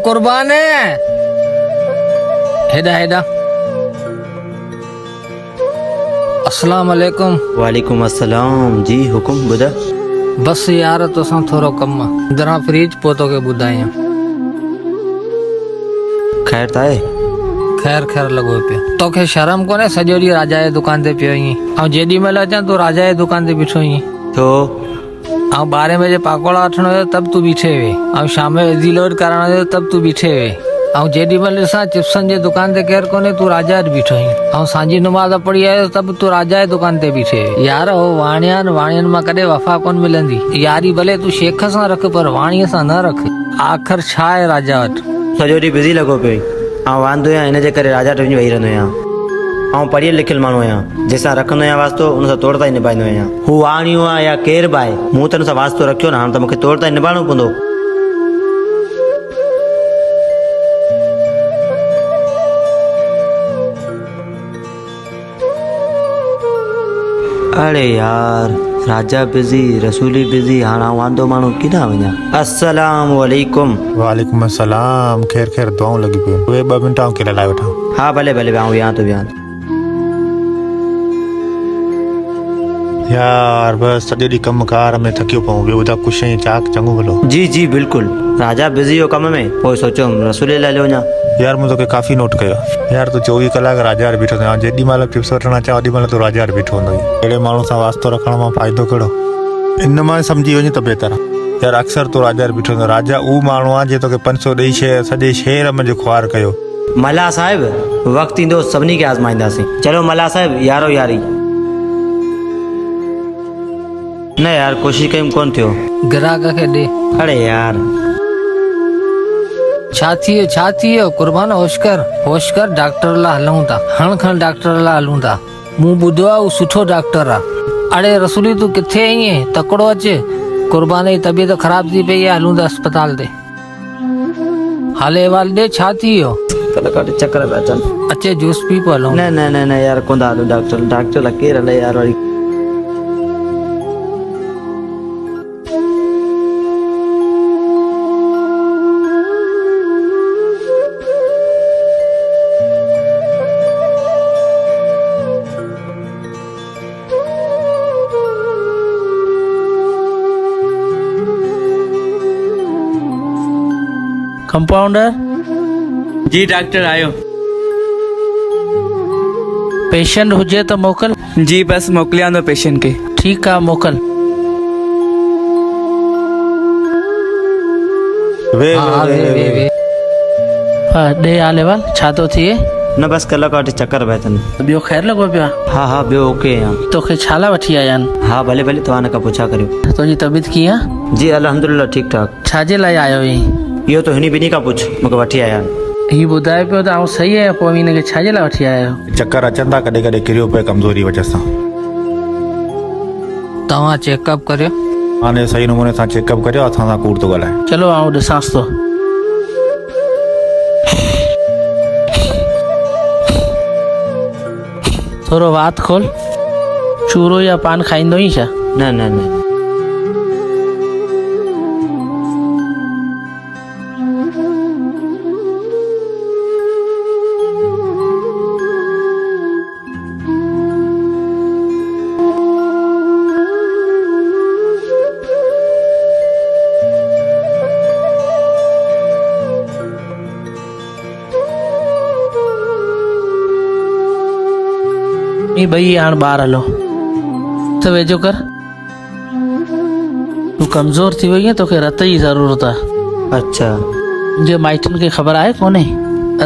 कुर्बान है। हेडा हेडा। अस्सलाम वालेकुम। वालेकुम अस्सलाम। जी हुकुम बुधा। बस यार तोसां थोरो कम आहे, जरा फ्रिज पोतो के ॿुधायां। खैर ताए। खैर खैर लॻो पियो। तोखे शर्म कोन्हे सॼो ॾींहुं राजा जे दुकान ते पियो आहीं? ऐं जेॾी महिल अचां तूं राजा जे दुकान ते बीठो आहीं। तो 12 बजे पाकोड़ा वठणो हुयो तब तू बीठे वे, ऐं शाम जो विधी लोड करणो हुयो तब तू बीठे वे, ऐं जेॾी महिल ॾिसां चिप्सनि जे दुकान ते केरु कोन्हे तू राजा वटि बीठो आहीं, ऐं सांझी नमाज़ पढ़ी आयो तब तू राजा जे दुकान ते बीठे वे। यार हो वाणियुनि मां कॾहिं वफ़ा कोन मिलंदी। यारी भले तू शेख सां रख पर वाणीअ सां न रख। आख़िर छा आहे राजा वटि? सॼो ॾींहुं बिज़ी लॻो पियो ऐं वांदो आहियां, हिन जे करे राजा वटि वञी वेही रहंदो आहियां। ऐं पढ़ियल लिखियल माण्हू आहियां, जंहिंसां रखंदो आहियां वास्तो उन सां तोड़ ताईं निभाईंदो आहियां। हू वाणियूं आहे या केरु बि आहे, मूं त हुन सां वास्तो रखियो न, हाणे त मूंखे तोड़ ताईं निभाइणो पवंदो। अरे यार, राजा बिज़ी, रसूली बिज़ी, हाणे वांदो माण्हू किथां वञा। अस्सलाम वालेकुम। वालेकुम अस्सलाम। खैर खैर दुआऊं लगी पियो। वे 2 मिंट के लाए वठा। हाँ भले भले वियां वियां तो वियां। यार बस सॼो ॾींहुं कम कार में थकियो पऊं। ॿियो ॿुधाए कुझु शइ चाक चङो भलो? जी जी बिल्कुलु। राजा बिज़ी हो कम में, पोइ सोचियो रसूले लाइ वञा। यार मूं तोखे काफ़ी नोट कयो। यार तू 24 कलाक राजा वटि बीठो आहीं। जेॾी महिल टिप्स वठणु अचां ओॾी महिल तू राजा वटि बीठो हूंदो आहीं। अहिड़े माण्हू सां वास्तो रखण मां फ़ाइदो कहिड़ो? इन मां सम्झी वञे त बहितर आहे। यार अक्सर तू राजा वटि बीठो हूंदो। राजा उहो माण्हू आहे जे तोखे 500 ॾेई सॼे शहर में जो ख़्वार कयो। मला साहिब वक़्तु ईंदो सभिनी खे आज़माईंदासीं। चलो मला साहिब यारो यारी। न यार कोशिशि कयूं कोन थियो। ग्राहक खे ॾे। अरे यार छा थी वियो कुर्बान? होश कर डॉक्टर लाइ हलूं था। खण डॉक्टर लाइ हलूं था। मूं ॿुधो आहे उहो सुठो डॉक्टर आहे। अड़े रसूली तूं किथे आहीं? तकिड़ो अचे। कुर्बान जी तबियत ख़राब थी पई आहे, हलूं था अस्पताल ते। हाल अहिवाल ॾे, छा थी वियो? चक्कर पिया अचनि। अचे जूस पी पियो हलूं। न न न न यार कोन था हलूं। डॉक्टर लाइ केरु हले यार वरी। कंपाउंडर जी डॉक्टर आयो। पेशेंट हुजे तो मोकल। जी बस मोकिलियां थो पेशेंट खे। ठीक है मोकल। वे ॾे हाल अहिवाल छा थो थिए? न बस कल्ह खां वठी चक्कर पिया अचनि। ॿियो ख़ैर लॻो पियो आहे? हा हा ॿियो ओके आहियां। तोखे छा लाइ वठी आया आहिनि? हा भले भले तव्हां हिन खां पुछा करियो। तुंहिंजी तबियत कीअं आहे? जी अल्हम्दुलिल्लाह ठीकु ठाक। छाजे लाइ आयो आहीं? इहो तो हिनी ॿिनी खां पुछ, मूंखे वठी आया आहिनि। हीउ ॿुधाए पियो त आउं सही आहियां, पोइ हिनखे छाजे लाइ वठी आया आहियो? चक्कर अचनि था, कॾहिं कॾहिं किरियो पए कमज़ोरी वजह सां। तव्हां चेकअप करियो। हाणे सही नमूने सां चेकअप करियो। असां सां कूड़ थो ॻाल्हाए। चलो आउं ॾिसांसि थो। थोरो वात खोल। चूरो या पान खाईंदो आहीं छा? न न न भई हाणे ॿाहिरि हलो त वेझो कर। तूं कमज़ोर थी वई आहे, तोखे रत जी ज़रूरत आहे। अच्छा तुंहिंजे माइटनि खे ख़बर आहे कोन्हे?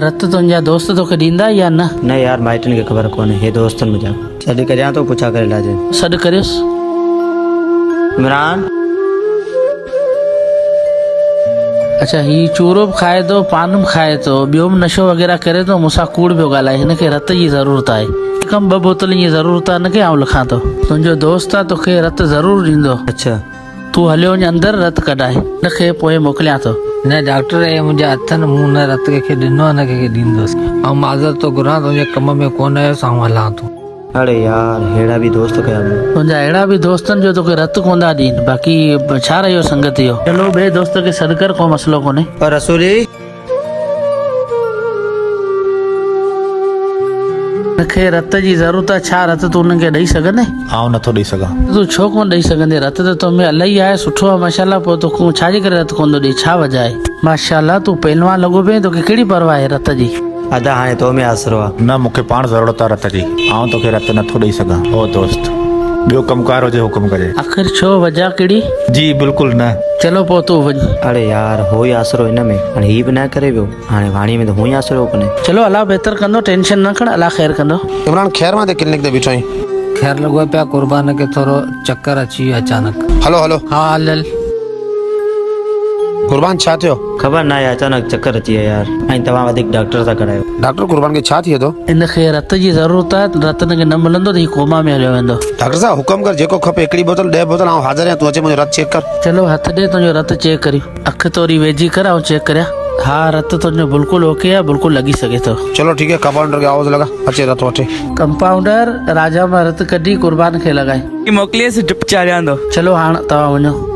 रत तुंहिंजा दोस्त तोखे ॾींदा या न? न यार माइटनि खे ख़बर कोन्हे। हे दोस्तनि मुंहिंजा। सॾु करियां थो पुछा करे इलाज। सॾु करियोसि। इमरान अच्छा हीउ चूरो बि खाए थो, पान बि खाए थो, ॿियो बि नशो वग़ैरह करे थो, मूंसां कूड़ पियो ॻाल्हाए। हिनखे रत जी ज़रूरत आहे। कम 2 बोतल जी ज़रूरत आहे, हिनखे आउं लिखां थो। तुंहिंजो दोस्त आहे, तोखे रत ज़रूरु ॾींदो। अच्छा तूं हलियो वञ अंदरि, रत कढाए। हिनखे पोइ मोकिलियां थो। न डॉक्टर ये मुंहिंजे हथनि मूं न रत कंहिंखे ॾिनो, न कंहिंखे ॾींदुसि। ऐं माज़रत थो घुरां, तुंहिंजे कम में कोन आयुसि, ऐं हलां थो। अरे यार अहिड़ा बि दोस्त कया मूं। तुंहिंजा अहिड़ा बि दोस्तनि जो तोखे रत कोन था ॾियनि, बाक़ी छा रहियो संगत इहो। चलो ॿिए दोस्त खे सॾु कर, को मसलो कोन्हे। और रसूली मूंखे रत जी ज़रूरत आहे छा रत तूं उन्हनि खे ॾेई सघंदे आउं नथो ॾेई सघां तूं छो कोन ॾेई सघंदे रत त तो में इलाही आहे सुठो आहे माशाल्लाह पोइ तूं छाजे करे रत कोन थो ॾेई छा वजह आहे माशाल्लाह तूं पहलवान लॻो पिए तोखे कहिड़ी परवाह आहे रत जी अदा हाणे तो में आसरो आहे न मूंखे पाण ज़रूरत आहे रत जी आउं तोखे रत नथो ॾेई सघां ओ दोस्त ॿियो कमकार हुजे हुकुम कजे आख़िर छो वजह कहिड़ी जी बिल्कुलु न चलो पोइ तूं वञ अरे यार हो ई आसरो हिन में हाणे हीअ बि न करे पियो हाणे वाणी में त हूअं ई आसरो कोन्हे चलो अलाह बहितर कंदो टेंशन न खण अलाह ख़ैर कंदो इमरान ख़ैर मां ते क्लिनिक ते बीठो आहीं ख़ैर लॻो आहे पिया क़ुर्बान खे थोरो चक्कर अची वियो अचानक हलो हलो हा हल कुर्बान छा थियो ख़बर न आहे अचानक चक्कर अची विया यार ऐं तव्हां वधीक डॉक्टर सां करायो डॉक्टर कुर्बान खे छा थिए थो इनखे रत जी ज़रूरत आहे रत हिनखे न मिलंदो त हीउ कोमा में हलियो वेंदो डॉक्टर साहब हुकुम कर जेको खपे हिकिड़ी बोतल 10 बोतल आउं हाज़िर आहियां तूं अचे मुंहिंजो रत चेक कर चलो हथ ॾे तुंहिंजो रत चेक करियो अखि तोरी वेझी कर ऐं चेक करिया हा रत तुंहिंजो बिल्कुलु ओके आहे बिल्कुलु लॻी सघे थो चलो ठीक है कंपाउंडर खे आवाज़ लगा अचे रत वठे कंपाउंडर राजा मां रत कढी कुर्बान खे लॻाए मोकिलिएसि ड्रिप चाढ़ियां थो चलो हाणे तव्हां वञो